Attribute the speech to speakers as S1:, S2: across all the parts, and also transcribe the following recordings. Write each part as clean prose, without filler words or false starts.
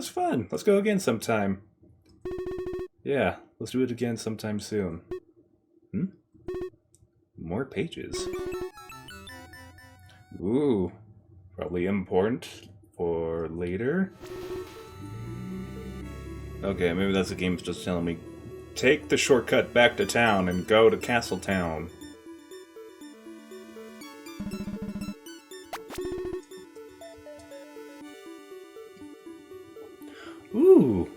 S1: was fun. Let's go again sometime. Yeah, let's do it again sometime soon. More pages. Ooh, probably important for later. Okay, maybe that's the game's just telling me, take the shortcut back to town and go to Castle Town. Ooh,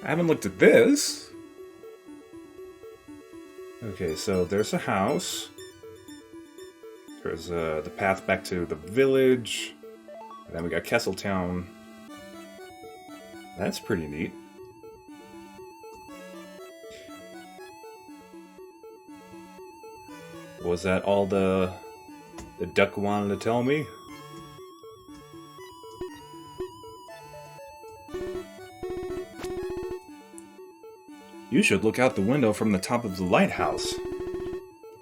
S1: I haven't looked at this. Okay, so there's a house. There's the path back to the village. And then we got Castle Town. That's pretty neat. Was that all the duck wanted to tell me? You should look out the window from the top of the lighthouse.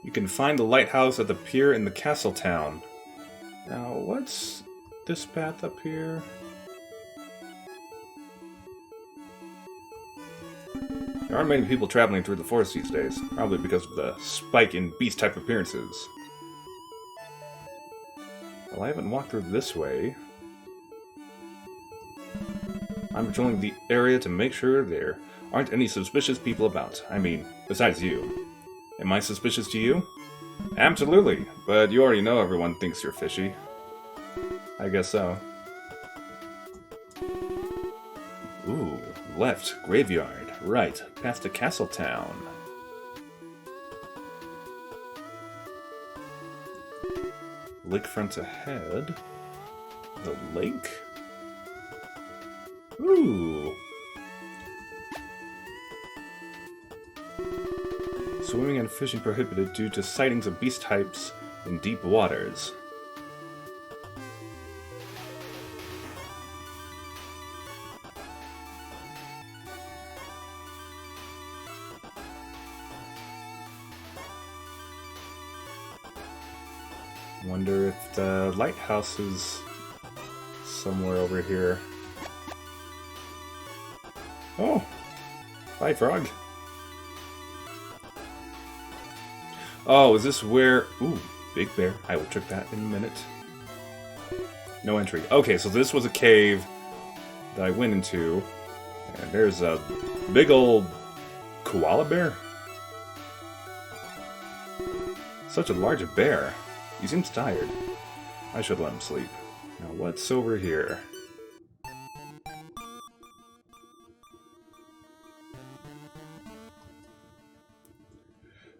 S1: You can find the lighthouse at the pier in the castle town. Now, what's this path up here? There aren't many people traveling through the forest these days, probably because of the spike in beast-type appearances. Well, I haven't walked through this way. I'm patrolling the area to make sure there aren't any suspicious people about. I mean, besides you. Am I suspicious to you? Absolutely, but you already know everyone thinks you're fishy. I guess so. Ooh, left, graveyard. Right, past the castle town. Lakefront ahead. The lake? Ooh. Swimming and fishing prohibited due to sightings of beast types in deep waters. Wonder if the lighthouse is somewhere over here. Oh! Bye, frog. Oh, is this where... Ooh, big bear. I will trick that in a minute. No entry. Okay, so this was a cave that I went into. And there's a big old koala bear. Such a large bear. He seems tired. I should let him sleep. Now, what's over here?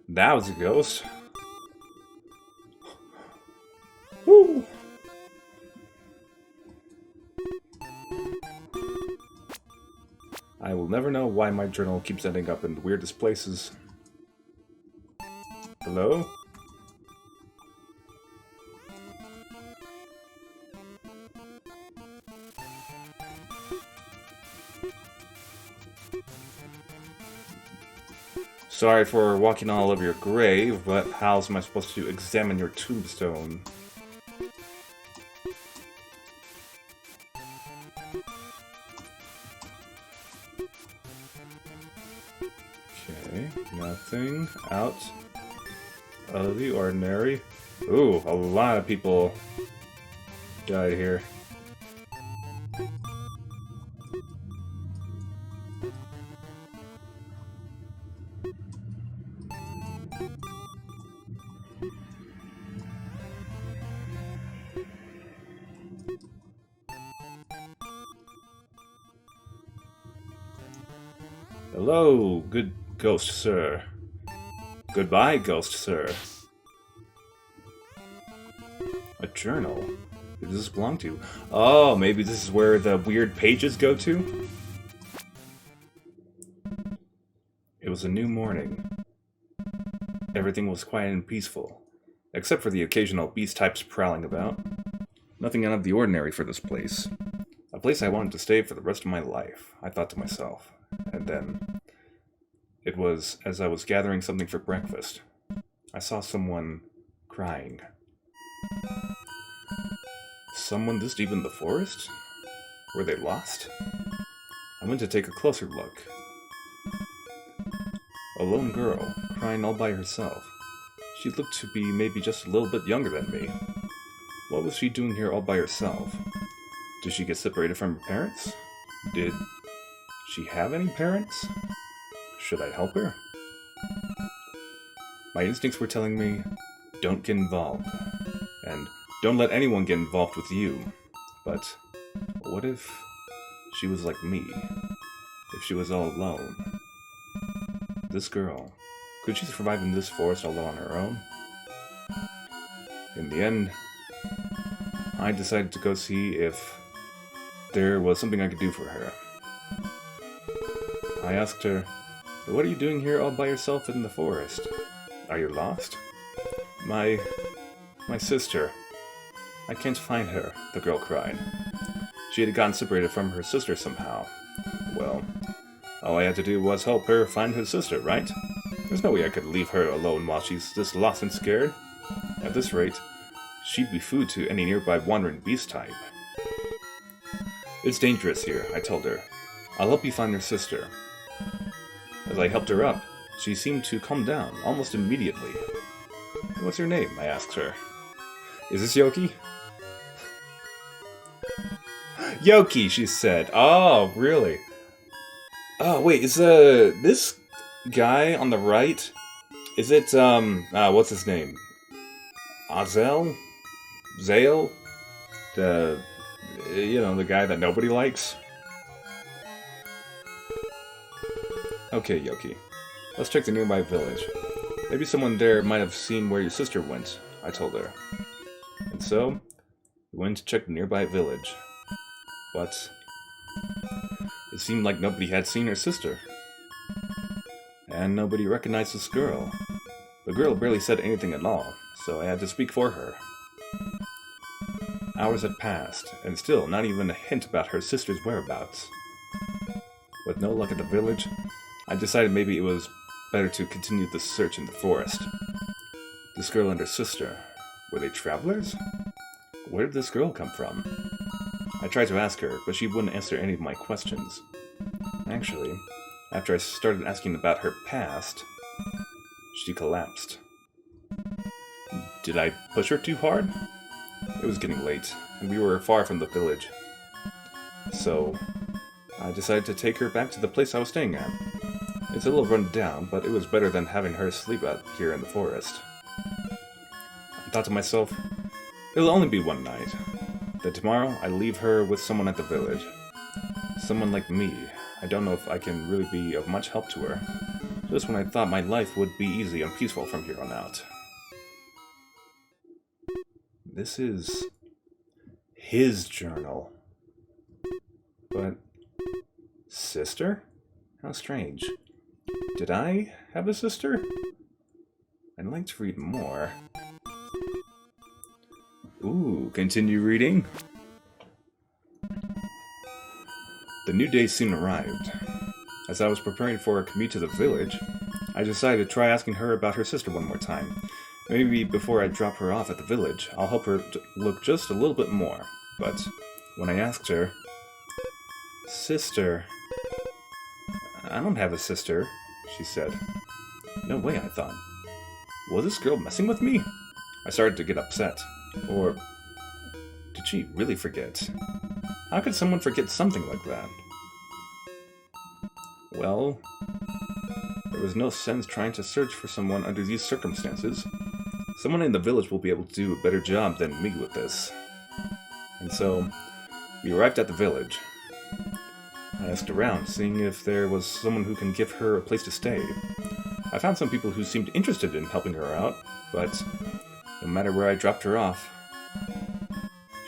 S1: That was a ghost. Woo! I will never know why my journal keeps ending up in the weirdest places. Hello? Sorry for walking all over your grave, but how am I supposed to examine your tombstone? Okay, nothing out of the ordinary. Ooh, a lot of people died here. Hello, good ghost sir. Goodbye, ghost sir. A journal? Who does this belong to? Oh, maybe this is where the weird pages go to? It was a new morning. Everything was quiet and peaceful, except for the occasional beast types prowling about. Nothing out of the ordinary for this place. A place I wanted to stay for the rest of my life, I thought to myself. And then, it was as I was gathering something for breakfast. I saw someone crying. Someone this deep in the forest? Were they lost? I went to take a closer look. A lone girl, crying all by herself. She looked to be maybe just a little bit younger than me. What was she doing here all by herself? Did she get separated from her parents? Did she have any parents? Should I help her? My instincts were telling me, don't get involved. And don't let anyone get involved with you. But what if she was like me? If she was all alone? This girl, could she survive in this forest all on her own? In the end, I decided to go see if there was something I could do for her. I asked her, "What are you doing here all by yourself in the forest? Are you lost?" My sister. I can't find her," the girl cried. She had gotten separated from her sister somehow. Well, all I had to do was help her find her sister, right? There's no way I could leave her alone while she's this lost and scared. At this rate, she'd be food to any nearby wandering beast type. "It's dangerous here," I told her. "I'll help you find her sister." As I helped her up, she seemed to calm down almost immediately. "What's your name?" I asked her. "Is this Yoki?" "Yoki," she said. "Oh, really? Oh, wait, is this guy on the right? Is it, what's his name? Azel? Zale? The guy that nobody likes?" "Okay, Yoki. Let's check the nearby village. Maybe someone there might have seen where your sister went," I told her. And so, we went to check the nearby village. But it seemed like nobody had seen her sister. And nobody recognized this girl. The girl barely said anything at all, so I had to speak for her. Hours had passed, and still not even a hint about her sister's whereabouts. With no luck at the village, I decided maybe it was better to continue the search in the forest. This girl and her sister, were they travelers? Where did this girl come from? I tried to ask her, but she wouldn't answer any of my questions. Actually, after I started asking about her past, she collapsed. Did I push her too hard? It was getting late, and we were far from the village. So, I decided to take her back to the place I was staying at. It's a little run down, but it was better than having her sleep out here in the forest. I thought to myself, it'll only be one night. Then tomorrow, I leave her with someone at the village. Someone like me. I don't know if I can really be of much help to her. Just when I thought my life would be easy and peaceful from here on out. This is his journal. But sister? How strange. Did I have a sister? I'd like to read more. Ooh, continue reading. The new day soon arrived. As I was preparing for a commute to the village, I decided to try asking her about her sister one more time. Maybe before I drop her off at the village, I'll help her look just a little bit more. But when I asked her, "Sister, I don't have a sister," she said. No way, I thought. Was this girl messing with me? I started to get upset. Or did she really forget? How could someone forget something like that? Well, there was no sense trying to search for someone under these circumstances. Someone in the village will be able to do a better job than me with this. And so, we arrived at the village. I asked around, seeing if there was someone who can give her a place to stay. I found some people who seemed interested in helping her out, but no matter where I dropped her off,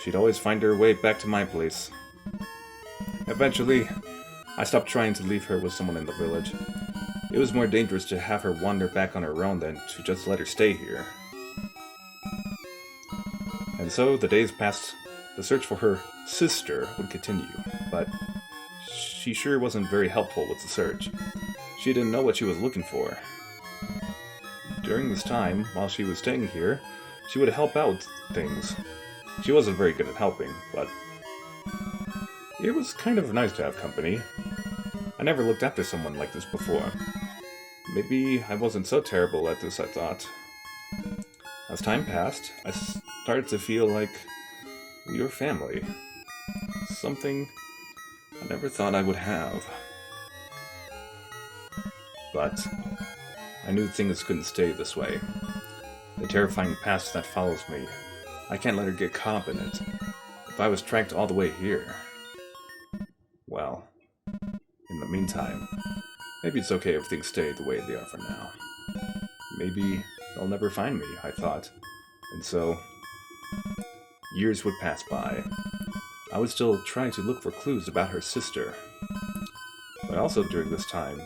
S1: she'd always find her way back to my place. Eventually, I stopped trying to leave her with someone in the village. It was more dangerous to have her wander back on her own than to just let her stay here. And so the days passed. The search for her sister would continue, but she sure wasn't very helpful with the search. She didn't know what she was looking for. During this time, while she was staying here, she would help out with things. She wasn't very good at helping, but it was kind of nice to have company. I never looked after someone like this before. Maybe I wasn't so terrible at this, I thought. As time passed, I started to feel like we were family. Something I never thought I would have. But I knew things couldn't stay this way. The terrifying past that follows me, I can't let her get caught up in it. If I was tracked all the way here... Well, in the meantime, maybe it's okay if things stay the way they are for now. Maybe they'll never find me, I thought. And so, years would pass by. I would still try to look for clues about her sister. But also during this time,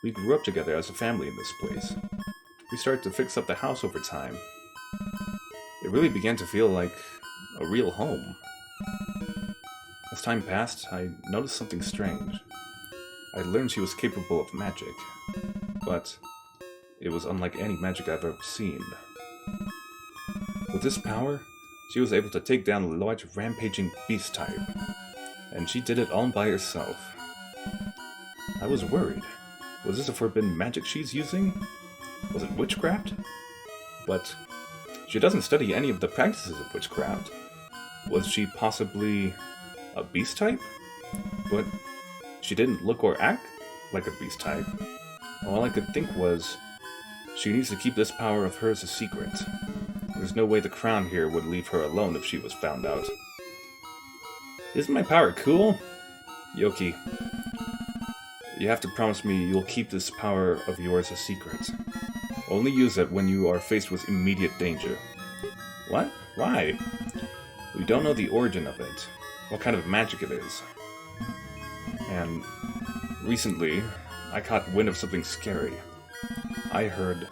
S1: we grew up together as a family in this place. We started to fix up the house over time. It really began to feel like a real home. As time passed, I noticed something strange. I learned she was capable of magic, but it was unlike any magic I've ever seen. With this power, she was able to take down a large rampaging beast type, and she did it all by herself. I was worried. Was this a forbidden magic she's using? Was it witchcraft? But she doesn't study any of the practices of witchcraft. Was she possibly a beast type? But she didn't look or act like a beast type. All I could think was, she needs to keep this power of hers a secret. There's no way the crown here would leave her alone if she was found out. Isn't my power cool? Yoki, you have to promise me you'll keep this power of yours a secret. Only use it when you are faced with immediate danger. What? Why? We don't know the origin of it, what kind of magic it is. And recently, I caught wind of something scary. I heard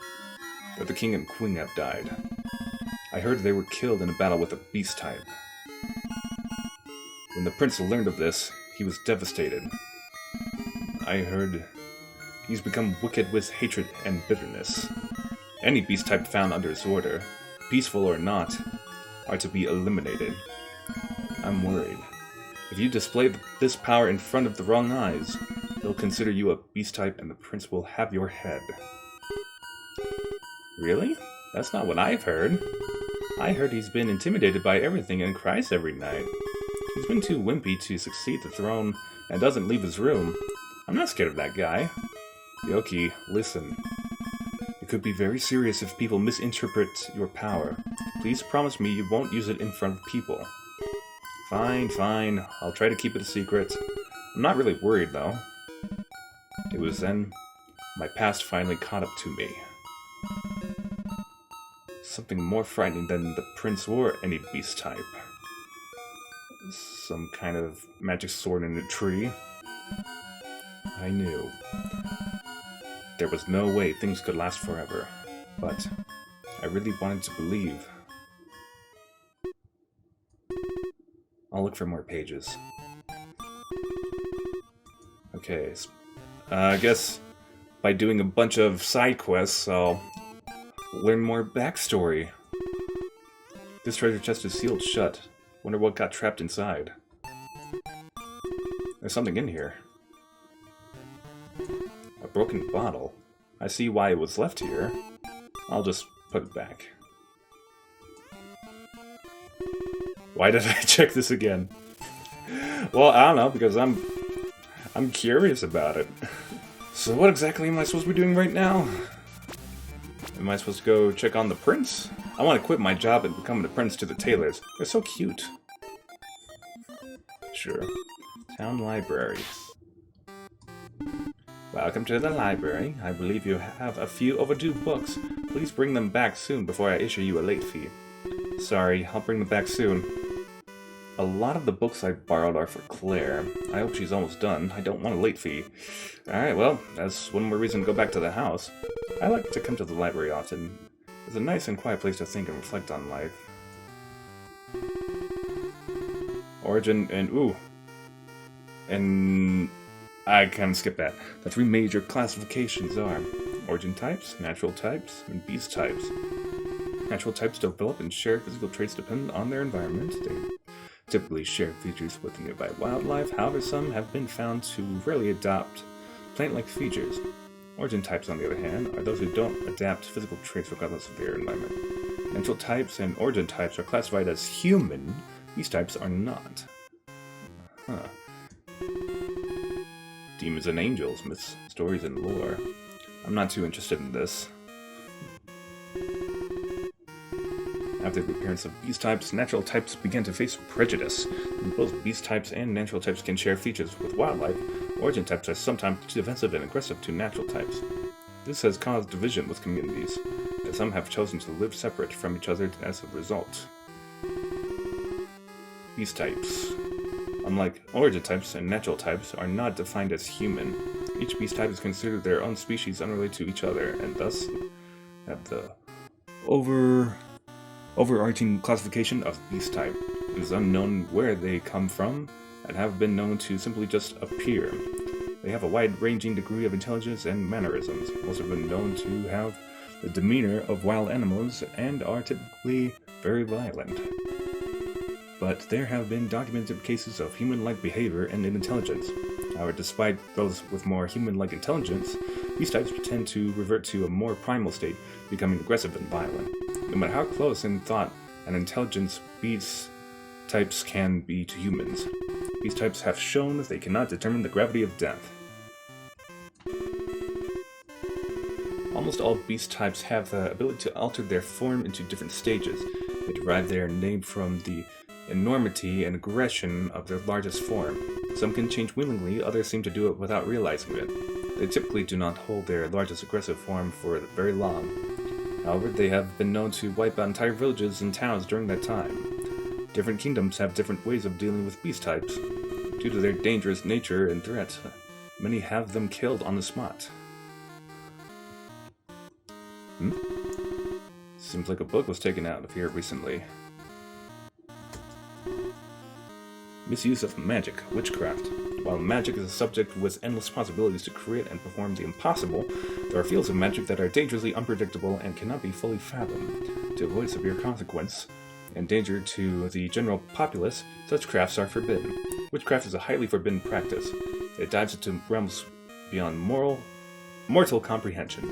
S1: that the king and queen have died. I heard they were killed in a battle with a beast type. When the prince learned of this, he was devastated. I heard he's become wicked with hatred and bitterness. Any beast type found under his order, peaceful or not, are to be eliminated. I'm worried. If you display this power in front of the wrong eyes, they'll consider you a beast type and the prince will have your head. Really? That's not what I've heard. I heard he's been intimidated by everything and cries every night. He's been too wimpy to succeed the throne and doesn't leave his room. I'm not scared of that guy. Yoki, listen. It could be very serious if people misinterpret your power. Please promise me you won't use it in front of people. Fine. I'll try to keep it a secret. I'm not really worried, though. It was then my past finally caught up to me. Something more frightening than the prince or any beast type. Some kind of magic sword in a tree. I knew. There was no way things could last forever, but I really wanted to believe. I'll look for more pages. Okay, I guess by doing a bunch of side quests, I'll learn more backstory. This treasure chest is sealed shut. Wonder what got trapped inside. There's something in here. A broken bottle. I see why it was left here. I'll just put it back. Why did I check this again? Well, I don't know, because I'm curious about it. So what exactly am I supposed to be doing right now? Am I supposed to go check on the prince? I want to quit my job and become the prince to the tailors. They're so cute. Sure. Town library. Welcome to the library. I believe you have a few overdue books. Please bring them back soon before I issue you a late fee. Sorry, I'll bring them back soon. A lot of the books I borrowed are for Claire. I hope she's almost done. I don't want a late fee. Alright, well, that's one more reason to go back to the house. I like to come to the library often. It's a nice and quiet place to think and reflect on life. Origin and ooh. And I can skip that. The three major classifications are origin types, natural types, and beast types. Natural types develop and share physical traits dependent on their environment. They typically share features with nearby wildlife. However, some have been found to rarely adopt plant-like features. Origin types, on the other hand, are those who don't adapt physical traits regardless of their environment. Natural types and origin types are classified as human. These types are not. Demons and angels, myths, stories, and lore. I'm not too interested in this. After the appearance of beast types, natural types began to face prejudice. Both beast types and natural types can share features with wildlife. Origin types are sometimes defensive and aggressive to natural types. This has caused division with communities, as some have chosen to live separate from each other as a result. Beast types. Unlike origin types and natural types are not defined as human. Each beast type is considered their own species unrelated to each other, and thus have the overarching classification of beast type. It is unknown where they come from, and have been known to simply just appear. They have a wide-ranging degree of intelligence and mannerisms. Most have been known to have the demeanor of wild animals and are typically very violent. But there have been documented cases of human-like behavior and intelligence. However, despite those with more human-like intelligence, these types tend to revert to a more primal state, becoming aggressive and violent. No matter how close in thought and intelligence beast types can be to humans, these types have shown that they cannot determine the gravity of death. Almost all beast types have the ability to alter their form into different stages. They derive their name from the enormity and aggression of their largest form. Some can change willingly, others seem to do it without realizing it. They typically do not hold their largest aggressive form for very long. However, they have been known to wipe out entire villages and towns during that time. Different kingdoms have different ways of dealing with beast types. Due to their dangerous nature and threat, many have them killed on the spot. Seems like a book was taken out of here recently. Misuse of magic, witchcraft. While magic is a subject with endless possibilities to create and perform the impossible, there are fields of magic that are dangerously unpredictable and cannot be fully fathomed. To avoid severe consequence and danger to the general populace, such crafts are forbidden. Witchcraft is a highly forbidden practice. It dives into realms beyond mortal comprehension.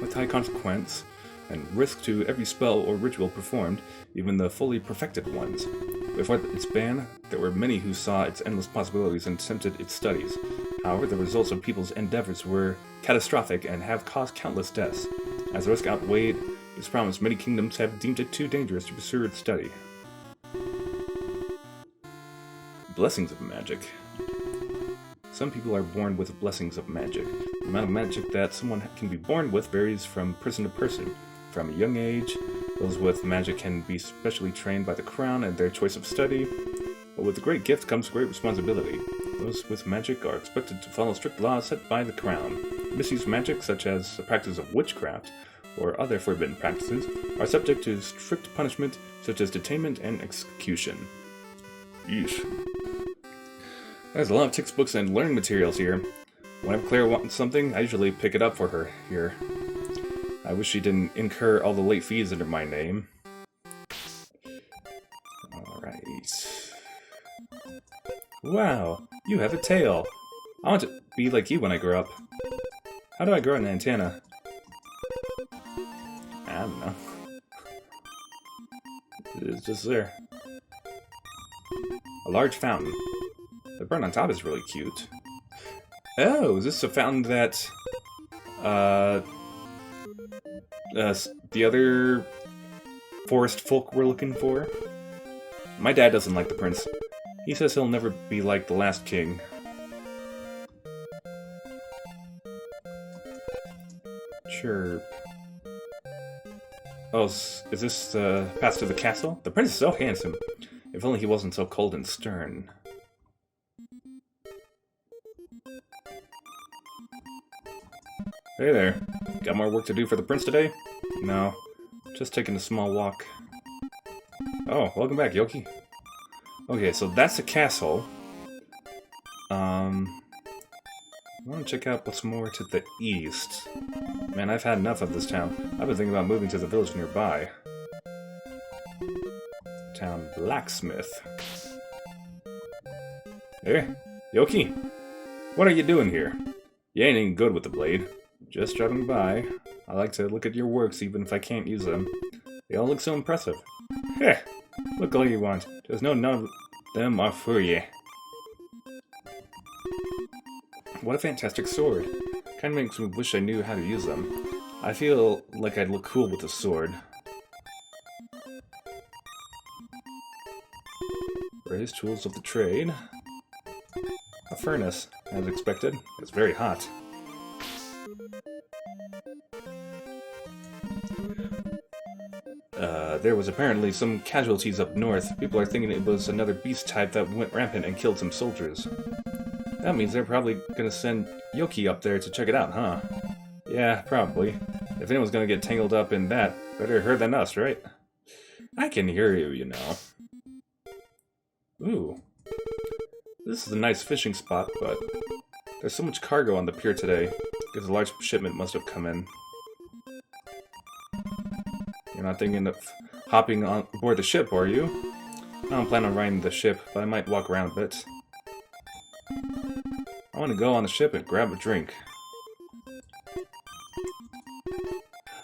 S1: With high consequence and risk to every spell or ritual performed, even the fully perfected ones. Before its ban, there were many who saw its endless possibilities and attempted its studies. However, the results of people's endeavors were catastrophic and have caused countless deaths. As the risk outweighed its promise, many kingdoms have deemed it too dangerous to pursue its study. Blessings of magic. Some people are born with blessings of magic. The amount of magic that someone can be born with varies from person to person. From a young age, those with magic can be specially trained by the crown and their choice of study, but with a great gift comes great responsibility. Those with magic are expected to follow strict laws set by the crown. Misuse magic, such as the practice of witchcraft or other forbidden practices, are subject to strict punishment such as detainment and execution. Yeesh. There's a lot of textbooks and learning materials here. Whenever Claire wants something, I usually pick it up for her here. I wish she didn't incur all the late fees under my name. Alright. Wow, you have a tail. I want to be like you when I grow up. How do I grow an antenna? I don't know. It's just there. A large fountain. The bird on top is really cute. Oh, is this a fountain that the other forest folk were looking for? My dad doesn't like the prince. He says he'll never be like the last king. Sure. Oh, is this the path to the castle? The prince is so handsome. If only he wasn't so cold and stern. Hey there. Got more work to do for the prince today? No. Just taking a small walk. Oh, welcome back, Yoki. Okay, so that's the castle. I want to check out what's more to the east. Man, I've had enough of this town. I've been thinking about moving to the village nearby. town blacksmith. Hey, Yoki, what are you doing here? You ain't even good with the blade. Just dropping by. I like to look at your works even if I can't use them. They all look so impressive. Heh, look all you want. There's none of them are for you. What a fantastic sword. Kinda makes me wish I knew how to use them. I feel like I'd look cool with a sword. Various tools of the trade. A furnace, as expected. It's very hot. There was apparently some casualties up north. People are thinking it was another beast type that went rampant and killed some soldiers. That means they're probably gonna send Yoki up there to check it out, huh? Yeah, probably. If anyone's gonna get tangled up in that, better her than us, right? I can hear you, you know. Ooh. This is a nice fishing spot, but there's so much cargo on the pier today. Because a large shipment must have come in. You're not thinking of hopping on board the ship, are you? I don't plan on riding the ship, but I might walk around a bit. I want to go on the ship and grab a drink.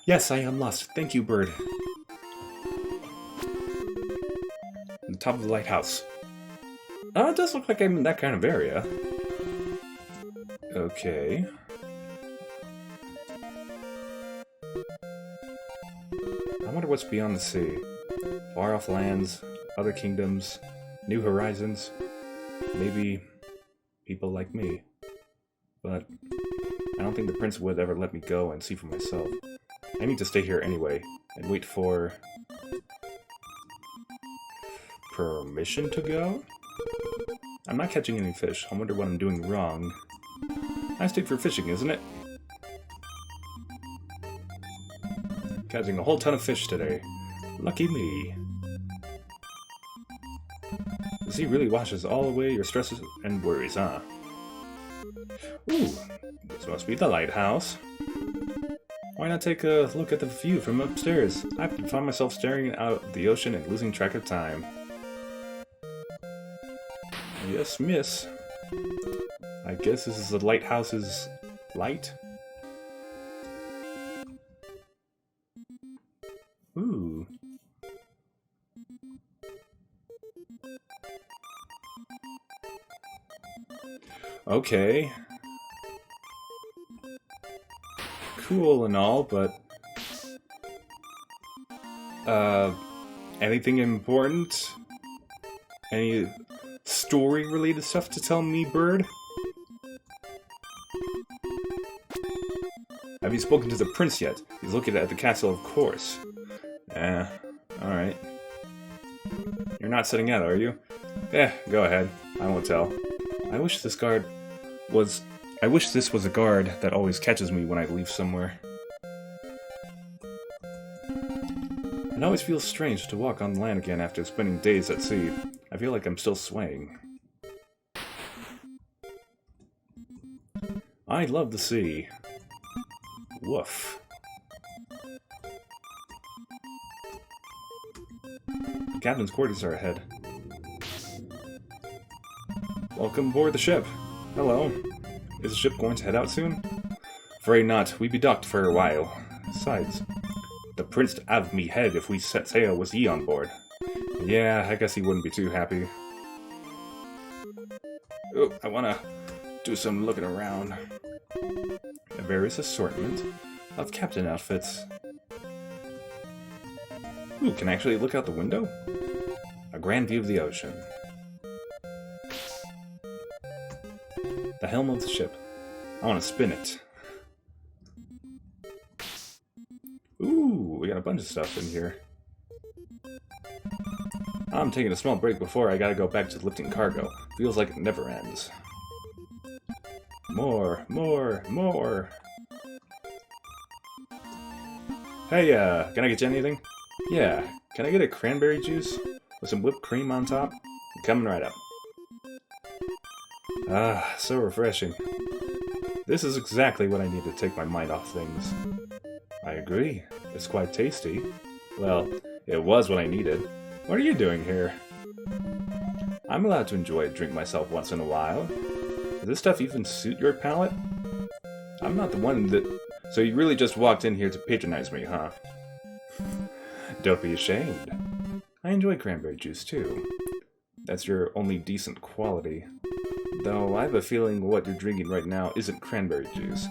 S1: Yes, I am lost. Thank you, bird. On the top of the lighthouse. Oh, it does look like I'm in that kind of area. Okay. I wonder what's beyond the sea. Far-off lands, other kingdoms, new horizons. Maybe people like me. But I don't think the prince would ever let me go and see for myself. I need to stay here anyway, and wait for permission to go? I'm not catching any fish. I wonder what I'm doing wrong. Nice day for fishing, isn't it? Catching a whole ton of fish today. Lucky me. The sea really washes all away your stresses and worries, huh? Ooh, this must be the lighthouse. Why not take a look at the view from upstairs? I find myself staring out at the ocean and losing track of time. Yes, miss. I guess this is the lighthouse's light? Ooh. Okay. Cool and all, but... anything important? Any story-related stuff to tell me, bird? Have you spoken to the prince yet? He's looking at the castle, of course. Alright. You're not sitting out, are you? Go ahead. I won't tell. I wish this was a guard that always catches me when I leave somewhere. It always feels strange to walk on land again after spending days at sea. I feel like I'm still swaying. I love the sea. Woof. The captain's quarters are ahead. Welcome aboard the ship. Hello. Is the ship going to head out soon? Afraid not. We be docked for a while. Besides, the prince have me head if we set sail with ye on board. Yeah, I guess he wouldn't be too happy. Oh, I wanna do some looking around. A various assortment of captain outfits. Ooh, can I actually look out the window? A grand view of the ocean. The helm of the ship. I want to spin it. Ooh, we got a bunch of stuff in here. I'm taking a small break before I gotta go back to lifting cargo. Feels like it never ends. More, more, more. Hey, can I get you anything? Yeah, can I get a cranberry juice with some whipped cream on top? I'm coming right up. Ah, so refreshing. This is exactly what I need to take my mind off things. I agree. It's quite tasty. Well, it was what I needed. What are you doing here? I'm allowed to enjoy a drink myself once in a while. Does this stuff even suit your palate? I'm not the one that... So you really just walked in here to patronize me, huh? Don't be ashamed. I enjoy cranberry juice, too. That's your only decent quality. Though I have a feeling what you're drinking right now isn't cranberry juice.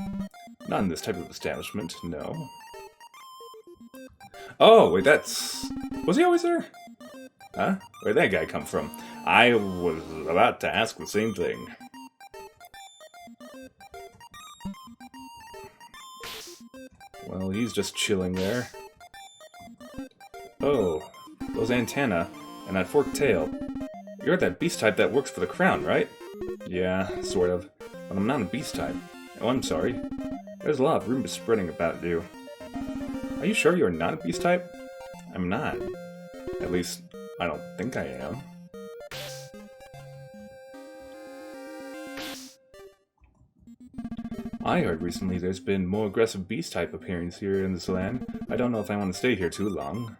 S1: Not in this type of establishment, no. Oh, wait, that's... Was he always there? Huh? Where'd that guy come from? I was about to ask the same thing. Well, he's just chilling there. Oh, those antennae and that forked tail. You're that beast type that works for the crown, right? Yeah, sort of. But I'm not a beast type. Oh, I'm sorry. There's a lot of rumors spreading about you. Are you sure you're not a beast type? I'm not. At least, I don't think I am. I heard recently there's been more aggressive beast type appearance here in this land. I don't know if I want to stay here too long.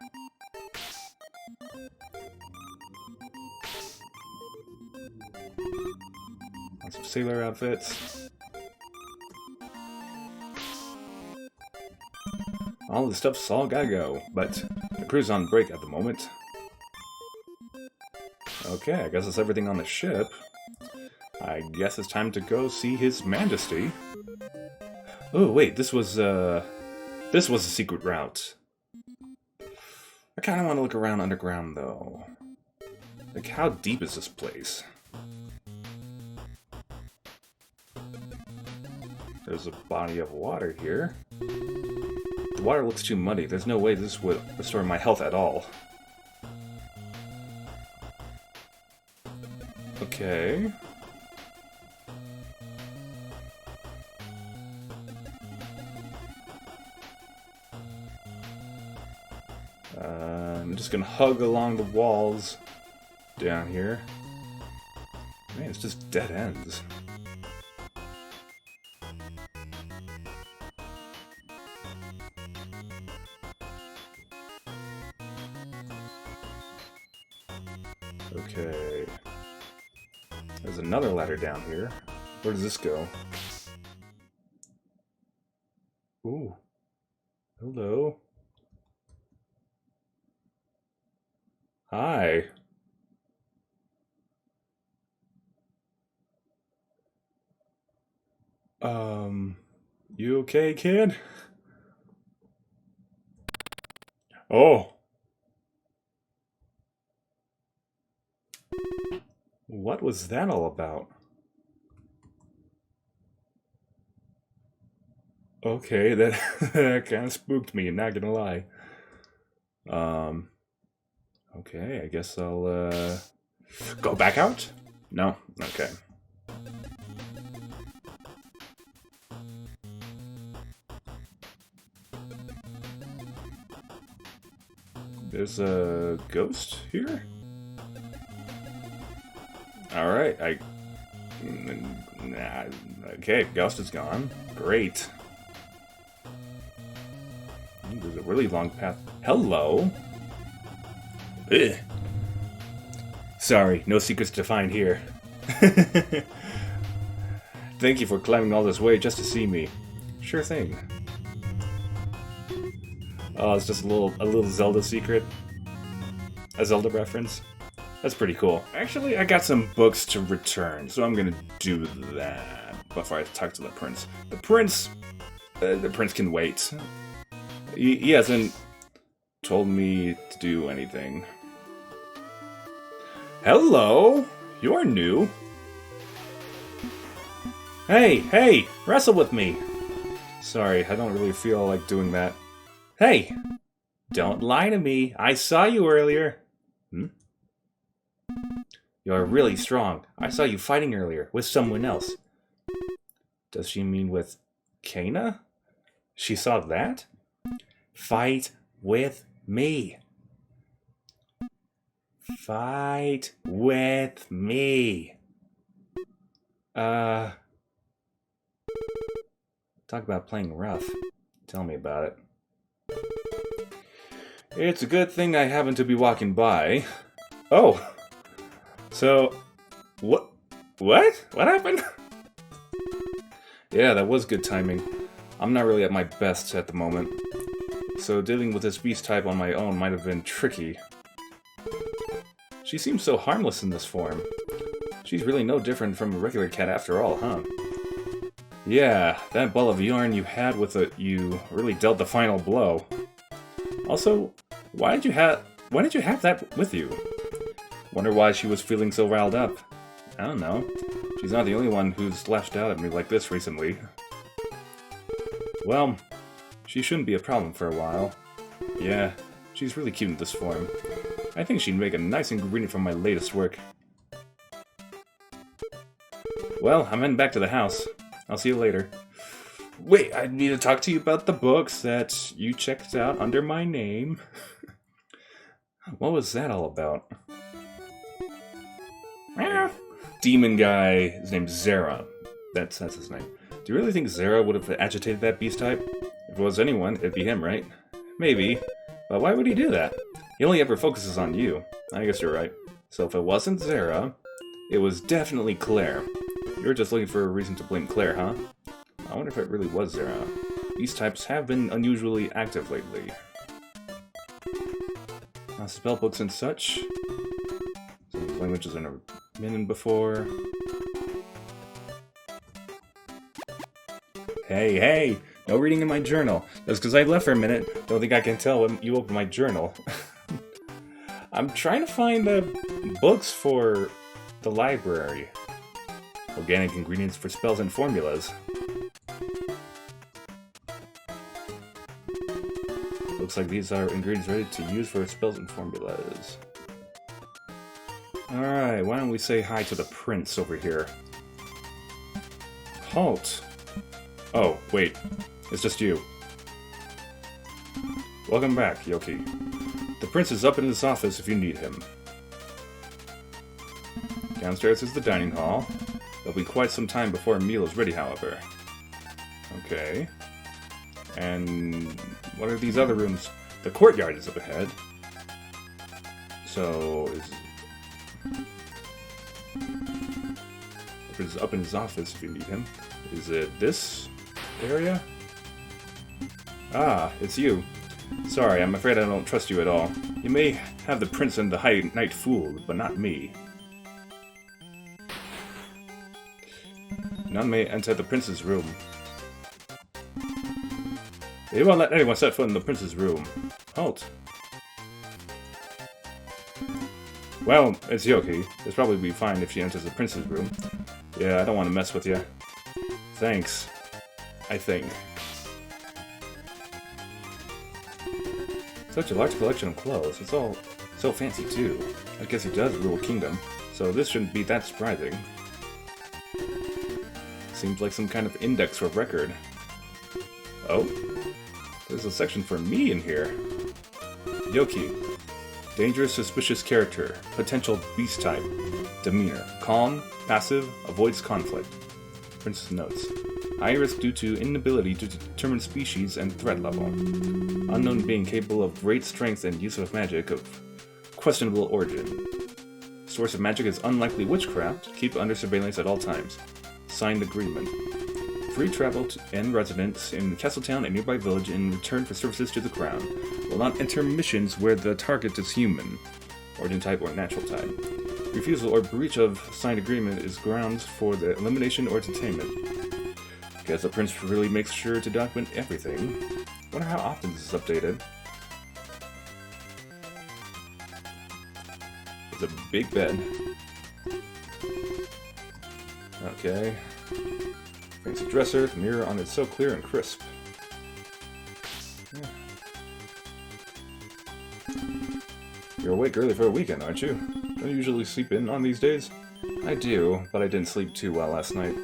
S1: Lots of sailor outfits. All the stuff's all gotta go, but the crew's on break at the moment. Okay, I guess that's everything on the ship. I guess it's time to go see His Majesty. Oh, wait, this was a secret route. I kind of want to look around underground, though. Like, how deep is this place? There's a body of water here. The water looks too muddy. There's no way this would restore my health at all. Okay. I'm just gonna hug along the walls down here. Man, it's just dead ends. Okay. There's another ladder down here. Where does this go? Ooh. Hello. Hi. You okay, kid? Oh. What was that all about? Okay, that that kind of spooked me, not gonna lie. Okay, I guess I'll go back out? No? Okay. There's a ghost here? Alright, okay, ghost is gone. Great. Ooh, there's a really long path. Hello? Ugh. Sorry, no secrets to find here. Thank you for climbing all this way just to see me. Sure thing. Oh, it's just a little Zelda secret. A Zelda reference. That's pretty cool. Actually, I got some books to return, so I'm gonna do that before I talk to the prince. The prince can wait. He hasn't told me to do anything. Hello! You're new. Hey! Wrestle with me! Sorry, I don't really feel like doing that. Hey! Don't lie to me. I saw you earlier. You're really strong. I saw you fighting earlier with someone else. Does she mean with Kana? She saw that? Fight with me. Fight with me. Talk about playing rough. Tell me about it. It's a good thing I happen to be walking by. Oh! So... What? What? What happened? Yeah, that was good timing. I'm not really at my best at the moment. So dealing with this beast type on my own might have been tricky. She seems so harmless in this form. She's really no different from a regular cat after all, huh? Yeah, that ball of yarn you had with it, you really dealt the final blow. Also, why did you have that with you? Wonder why she was feeling so riled up. I don't know. She's not the only one who's lashed out at me like this recently. Well, she shouldn't be a problem for a while. Yeah, she's really cute in this form. I think she'd make a nice ingredient for my latest work. Well, I'm heading back to the house. I'll see you later. Wait, I need to talk to you about the books that you checked out under my name. What was that all about? Demon guy, his name's Zera. That's his name. Do you really think Zera would have agitated that beast type? If it was anyone, it'd be him, right? Maybe. But why would he do that? He only ever focuses on you. I guess you're right. So if it wasn't Zera, it was definitely Claire. You're just looking for a reason to blame Claire, huh? I wonder if it really was Zera. These types have been unusually active lately. Spellbooks and such. Some languages I've never been in before. Hey! No reading in my journal. Just because I left for a minute, don't think I can tell when you open my journal. I'm trying to find books for the library. Organic ingredients for spells and formulas. Looks like these are ingredients ready to use for spells and formulas. Alright, why don't we say hi to the prince over here? Halt! Oh, wait. It's just you. Welcome back, Yoki. The prince is up in his office if you need him. Downstairs is the dining hall. There'll be quite some time before a meal is ready, however. Okay. And what are these other rooms? The courtyard is up ahead. So, is up in his office if you need him. Is it this area? Ah, it's you. Sorry, I'm afraid I don't trust you at all. You may have the prince and the high knight fooled, but not me. None may enter the prince's room. They won't let anyone set foot in the prince's room. Halt. Well, it's Yoki. It's probably be fine if she enters the prince's room. Yeah, I don't want to mess with you. Thanks. I think. Such a large collection of clothes. It's all so fancy, too. I guess he does rule a kingdom, so this shouldn't be that surprising. Seems like some kind of index or record. Oh? There's a section for me in here. Yoki. Dangerous, suspicious character. Potential beast type. Demeanor. Calm, passive, avoids conflict. Princess notes. High risk due to inability to determine species and threat level. Unknown being capable of great strength and use of magic of questionable origin. Source of magic is unlikely witchcraft. Keep under surveillance at all times. Signed agreement. Free travel and residence in Castletown and nearby village in return for services to the crown. Will not enter missions where the target is human, origin type, or natural type. Refusal or breach of signed agreement is grounds for the elimination or detainment. Guess the prince really makes sure to document everything. Wonder how often this is updated. It's a big bed. Okay. Fancy dresser, the mirror on it so clear and crisp. Yeah. You're awake early for a weekend, aren't you? Don't you usually sleep in on these days? I do, but I didn't sleep too well last night.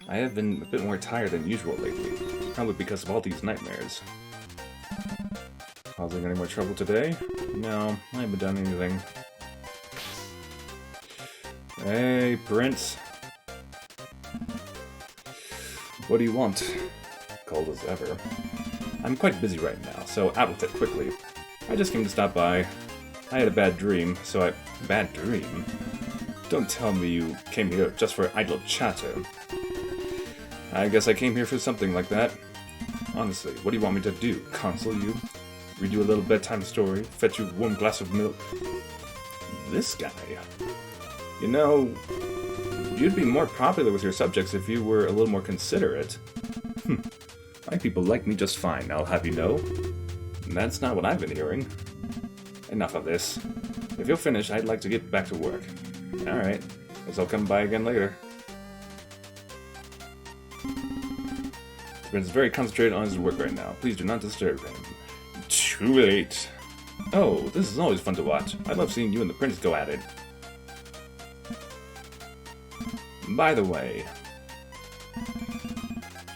S1: I have been a bit more tired than usual lately, probably because of all these nightmares. Causing any more trouble today? No, I haven't done anything. Hey, Prince. What do you want? Cold as ever. I'm quite busy right now, so out with it quickly. I just came to stop by. I had a bad dream, so I... Bad dream? Don't tell me you came here just for idle chatter. I guess I came here for something like that. Honestly, what do you want me to do? Console you? Read you a little bedtime story? Fetch you a warm glass of milk? This guy... You know, you'd be more popular with your subjects if you were a little more considerate. My people like me just fine, I'll have you know. And that's not what I've been hearing. Enough of this. If you're finished, I'd like to get back to work. Alright, guess I'll come by again later. The prince is very concentrated on his work right now. Please do not disturb him. Too late. Oh, this is always fun to watch. I love seeing you and the prince go at it. By the way,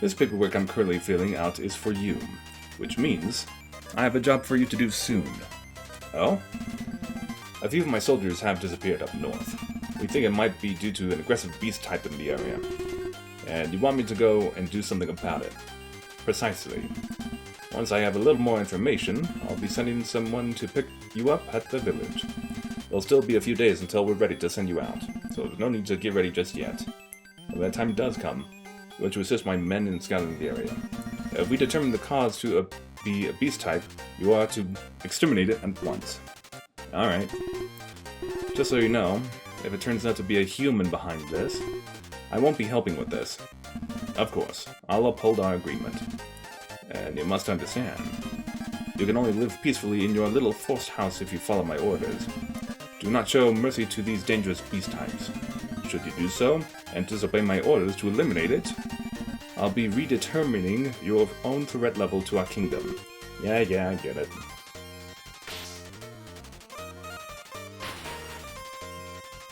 S1: this paperwork I'm currently filling out is for you, which means I have a job for you to do soon. Oh? A few of my soldiers have disappeared up north. We think it might be due to an aggressive beast type in the area. And you want me to go and do something about it. Precisely. Once I have a little more information, I'll be sending someone to pick you up at the village. There'll still be a few days until we're ready to send you out, so there's no need to get ready just yet. When that time does come, I'm going to assist my men in scouting the area. If we determine the cause to be a beast type, you are to exterminate it at once. Alright. Just so you know, if it turns out to be a human behind this, I won't be helping with this. Of course, I'll uphold our agreement. And you must understand, you can only live peacefully in your little forest house if you follow my orders. Do not show mercy to these dangerous beast types. Should you do so, and disobey my orders to eliminate it, I'll be redetermining your own threat level to our kingdom. Yeah, I get it.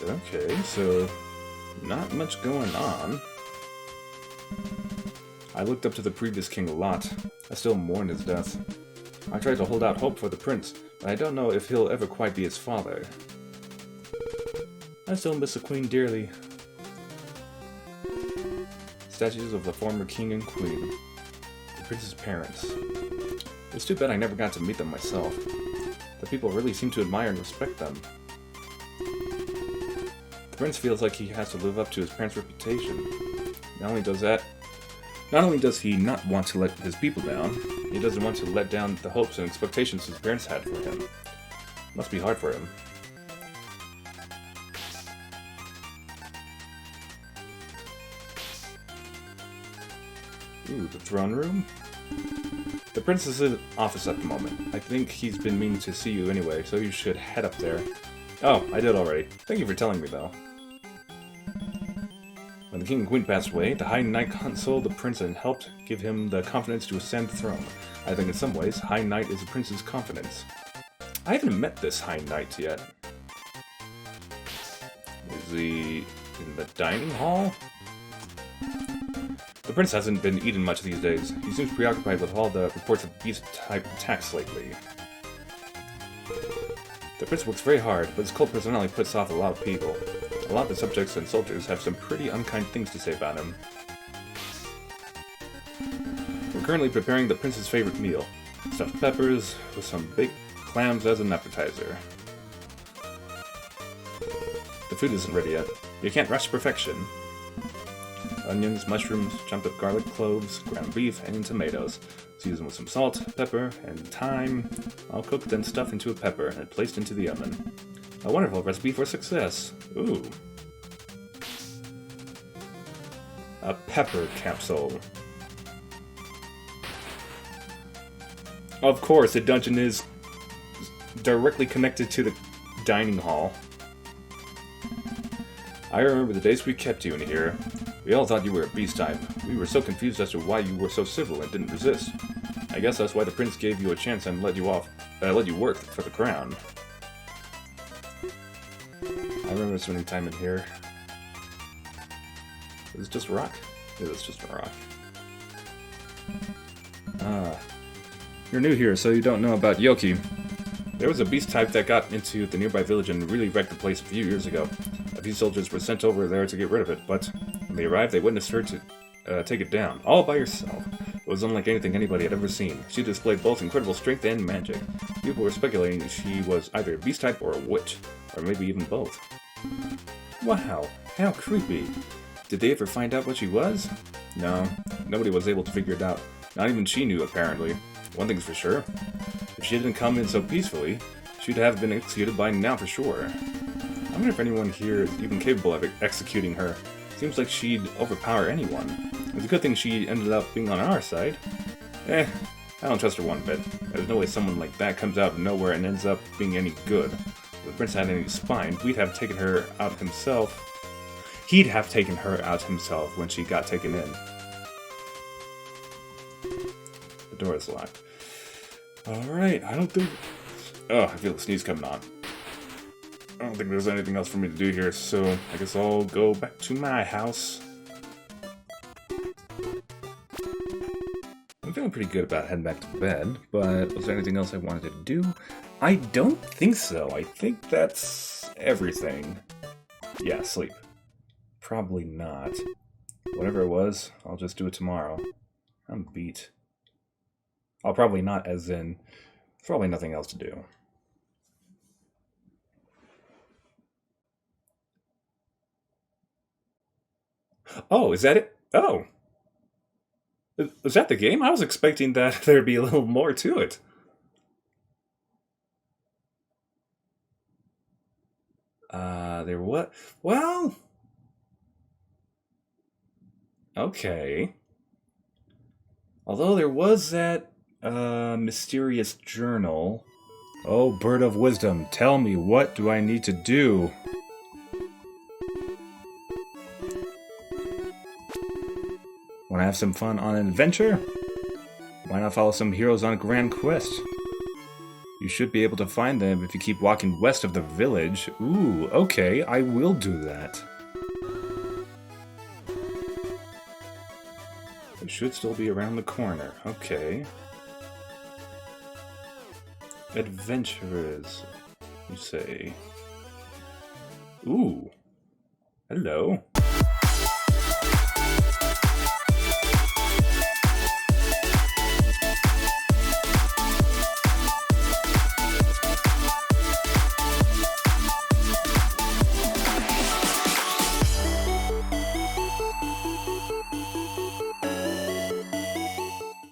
S1: Okay, so not much going on. I looked up to the previous king a lot. I still mourn his death. I tried to hold out hope for the prince, but I don't know if he'll ever quite be his father. I still miss the queen dearly. Statues of the former king and queen. The prince's parents. It's too bad I never got to meet them myself. The people really seem to admire and respect them. The prince feels like he has to live up to his parents' reputation. Not only does he not want to let his people down, he doesn't want to let down the hopes and expectations his parents had for him. Must be hard for him. Ooh, the throne room? The prince is in office at the moment. I think he's been meaning to see you anyway, so you should head up there. Oh, I did already. Thank you for telling me, though. When the king and queen passed away, the High Knight consoled the prince and helped give him the confidence to ascend the throne. I think in some ways, High Knight is the prince's confidence. I haven't met this High Knight yet. Is he in the dining hall? The prince hasn't been eating much these days. He seems preoccupied with all the reports of beast-type attacks lately. The prince works very hard, but his cold personality puts off a lot of people. A lot of the subjects and soldiers have some pretty unkind things to say about him. We're currently preparing the prince's favorite meal. Stuffed peppers with some baked clams as an appetizer. The food isn't ready yet. You can't rush perfection. Onions, mushrooms, chopped up garlic, cloves, ground beef, and tomatoes. Seasoned with some salt, pepper, and thyme. All cooked then stuffed into a pepper and placed into the oven. A wonderful recipe for success. Ooh. A pepper capsule. Of course, the dungeon is directly connected to the dining hall. I remember the days we kept you in here. We all thought you were a beast type. We were so confused as to why you were so civil and didn't resist. I guess that's why the prince gave you a chance and let you work for the crown. I remember spending time in here. Is it just a rock? Yeah, it's just a rock. You're new here, so you don't know about Yoki. There was a beast type that got into the nearby village and really wrecked the place a few years ago. A few soldiers were sent over there to get rid of it, but when they arrived, they witnessed her to take it down, all by herself. It was unlike anything anybody had ever seen. She displayed both incredible strength and magic. People were speculating she was either a beast type or a witch, or maybe even both. Wow, how creepy. Did they ever find out what she was? No, nobody was able to figure it out. Not even she knew, apparently. One thing's for sure. If she didn't come in so peacefully, she'd have been executed by now for sure. I wonder if anyone here is even capable of executing her. Seems like she'd overpower anyone. It's a good thing she ended up being on our side. I don't trust her one bit. There's no way someone like that comes out of nowhere and ends up being any good. If the prince had any spine, we'd have taken her out himself. He'd have taken her out himself when she got taken in. The door is locked. Alright, I don't think... Oh, I feel a sneeze coming on. I don't think there's anything else for me to do here, so I guess I'll go back to my house. I'm feeling pretty good about heading back to bed, but was there anything else I wanted to do? I don't think so. I think that's everything. Yeah, sleep. Probably not. Whatever it was, I'll just do it tomorrow. I'm beat. I'll probably not, as in, probably nothing else to do. Oh, is that it? Oh. Was that the game? I was expecting that there'd be a little more to it. There what? Well... Okay. Although there was that, mysterious journal. Oh, bird of wisdom, tell me, what do I need to do? Want to have some fun on an adventure? Why not follow some heroes on a grand quest? You should be able to find them if you keep walking west of the village. Ooh, okay, I will do that. It should still be around the corner. Okay. Adventurers, you say. Ooh. Hello.